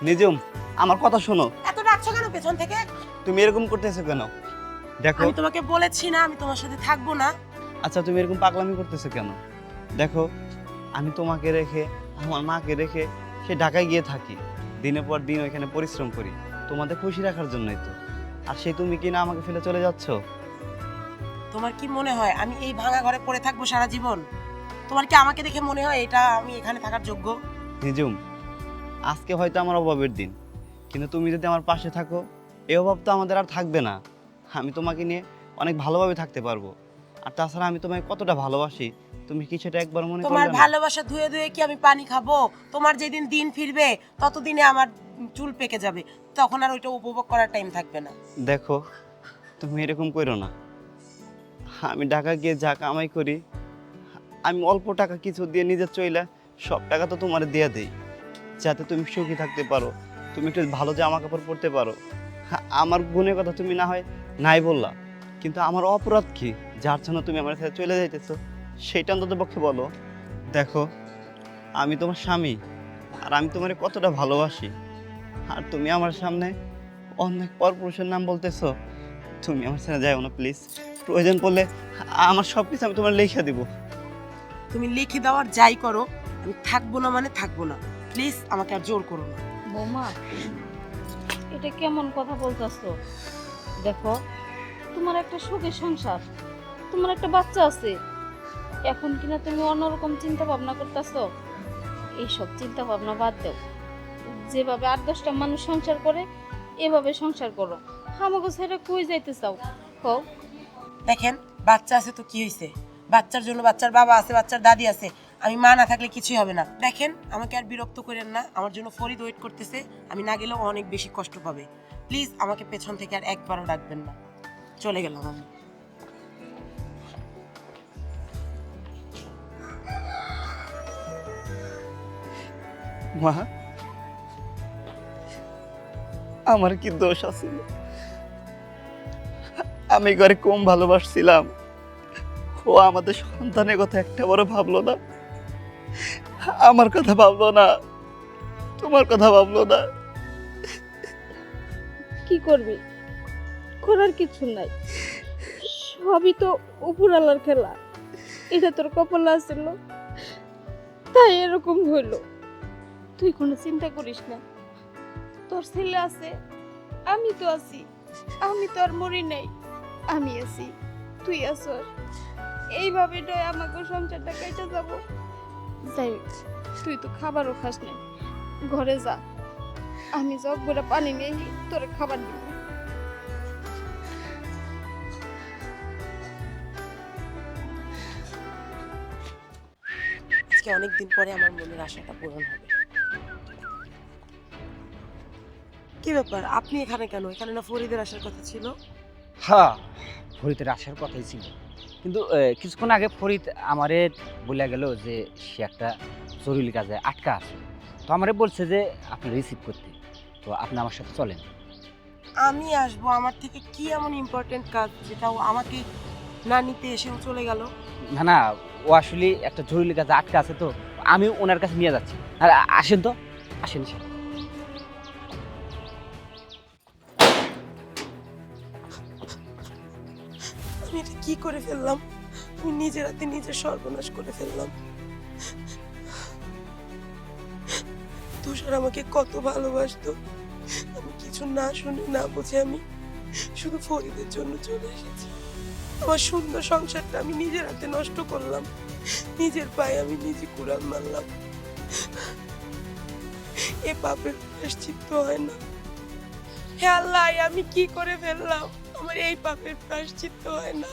নিজুম, আমার কথা শোনো। এত ডাকছো কেন পেছন থেকে? তুমি এরকম করতেছো কেন? দেখো, আমি তোমাকে বলেছি না আমি তোমার সাথে থাকবো না। আচ্ছা তুমি এরকম পাগলামি করতেছো কেন? দেখো, আমি তোমাকে রেখে, আমার মাকে রেখে সে ঢাকায় গিয়ে থাকি, দিনের পর দিন ওইখানে পরিশ্রম করি তোমাদের খুশি রাখার জন্যই তো। আর সেই তুমি কি না আমাকে ফেলে চলে যাচ্ছ? তোমার কি মনে হয় আমি এই ভাঙা ঘরে পড়ে থাকবো সারা জীবন? তোমার কি আমাকে দেখে মনে হয় এটা আমি এখানে থাকার যোগ্য? নিজুম, আজকে হয়তো আমার অভাবের দিন, কিন্তু তুমি যদি আমার পাশে থাকো, এই অভাব তো আমাদের আর থাকবে না। আমি তোমাকে নিয়ে অনেক ভালোভাবে থাকতে পারবো। আর তাছাড়া আমি তোমায় কতটা ভালোবাসি, তুমি কি সেটা একবার মনে তোমার করবে না? ভালোবাসা ধুয়ে ধুয়ে কি আমি পানি খাবো? তোমার যেদিন দিন ফিরবে ততদিনে আমার চুল পেকে যাবে, তখন আর ওইটা উপভোগ করার টাইম থাকবে না। দেখো, তুমি এরকম করো না। আমি ঢাকা গিয়ে যা কামাই করি, আমি অল্প টাকা কিছু দিয়ে নিজের চইলা সব টাকা তো তোমার দিয়ে দেই, যাতে তুমি সুখী থাকতে পারো, তুমি একটু ভালো জামা কাপড় পরতে পারো। আমার গুণের কথা তুমি না হয় নাই বললা, কিন্তু আমার অপরাধ কি যার জন্য তুমি আমার সাথে চলে যাইতেছো? সেইটা অন্তত পক্ষে বলো। দেখো, আমি তোমার স্বামী, আর আমি তোমার কতটা ভালোবাসি, আর তুমি আমার সামনে অনেক পরপুরুষের নাম বলতেছো। তুমি আমার সাথে যাও না প্লিজ। প্রয়োজন পড়লে আমার সব কিছু আমি তোমার লিখে দিব। তুমি লিখে দেওয়ার যাই করো, আমি থাকবো না মানে থাকবো না। প্লিজ আমাকে আর জোর করো না। বৌমা, এটা কেমন কথা বলতেছো? দেখো, তোমার একটা সুখের সংসার, তোমার একটা বাচ্চা আছে, এখন কিনা তুমি অন্যরকম চিন্তা ভাবনা করতেছো? এইসব চিন্তা ভাবনা বাদ দাও। যেভাবে 8-10টা মানুষ সংসার করে, এভাবে সংসার করো। আমাকে ছেড়ে কই যাইতে চাও কও? দেখেন, বাচ্চা আছে তো কি হয়েছে? বাচ্চার জন্য বাচ্চার বাবা আছে, বাচ্চার দাদি আছে। আমি মা না থাকলে কিছুই হবে না। দেখেন, আমাকে আর বিরক্ত করেন না। আমার জন্য ফরিদ ওয়েট করতেছে, আমি না গেলেও অনেক বেশি কষ্ট পাবে। প্লিজ আমাকে পেছন থেকে আর একবারও ডাকবেন না। চলে গেলাম আমি। মা, আমার কি দোষ আছে? আমি ঘরে কম ভালোবাসছিলাম, ও আমাদের সন্তানের কথা একটা বড় ভাবলো না, আমার কথা ভাবলো না, তোমার কথা ভাবলো না। কি করবি? করার কিছু নাই, সবই তো উপরালার খেলা। এটা তোর কপালে আছিল, তাই এরকম হইলো। তুই কোনো চিন্তা করিস না, তোর ছেলে আছে, আমি তো আছি। আমি তো আর মরি নাই, আমি আছি, তুই আছস। এইভাবে নয় আমাকে সংসারটা কেটে যাব। যাই হোক, তুই তো খাবারও খাস নাই, ঘরে যা, আমি জগ করে পানি নিয়ে তোর খাবার দিব। আজকে অনেকদিন পরে আমার মনের আশাটা পূরণ হবে। কি ব্যাপার, আপনি এখানে কেন? এখানে না ফরিদের আসার কথা ছিল? হ্যাঁ, ফরিদের আসার কথাই ছিল, কিন্তু কিছুক্ষণ আগে ফরিদ আমারে বলে গেল যে সে একটা জরুরি কাজে আটকা আছে। তো আমারে বলছে যে আপনি রিসিভ করতে, তো আপনি আমার সাথে চলেন। আমি আসবো? আমার থেকে কি এমন ইম্পর্টেন্ট কাজ যেটা ও আমাকে না নিতে এসেও চলে গেল? না না, ও আসলে একটা জরুরি কাজে আটকা আছে, তো আমি ওনার কাছে নিয়ে যাচ্ছি। আর আসেন তো, আসেন আসেন। আমি এটা কি করে ফেললাম? আমি নিজের হাতে নিজের সর্বনাশ করে ফেললাম। তুষার আমাকে কত ভালোবাসতো, আমি কিছু না শুনে না বুঝে আমি শুধু ফরিদের জন্য চলে এসেছি। আমার সুন্দর সংসারটা আমি নিজের হাতে নষ্ট করলাম, নিজের পায়ে আমি নিজে কুড়াল মারলাম। এ পাপের প্রায়শ্চিত্ত হয় না। হে আল্লাহ, আমি কি করে ফেললাম? আমার এই পাপের প্রায়শ্চিত্ত হয় না।